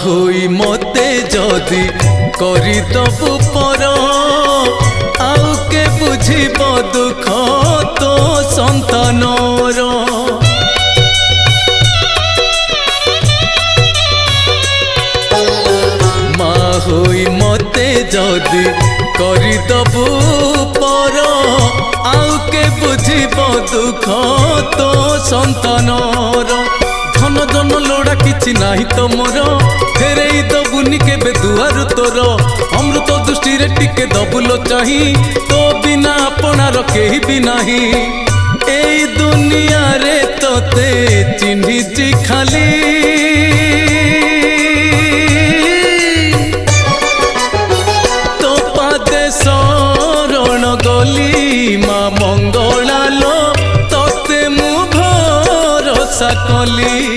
होई मते जदि करिदबु पर आउ के बुझिब दुख तो संतानर। माँ होई मते जदि करिदबु पर आउ के बुझिब दुख तो संतानर। धन जन लोड़ा किछि नाही तो मोर फेरई दबुनि केबे दुआर तोर। अमृत दृष्टि रे टिके दबुलो चाही तो बिना अपनार केही भी नाही। एई दुनिया रे तोते चिन्हिछि खाली तो पादे शरण गली। माँ मंगला लो तोते मु भरोसा कली।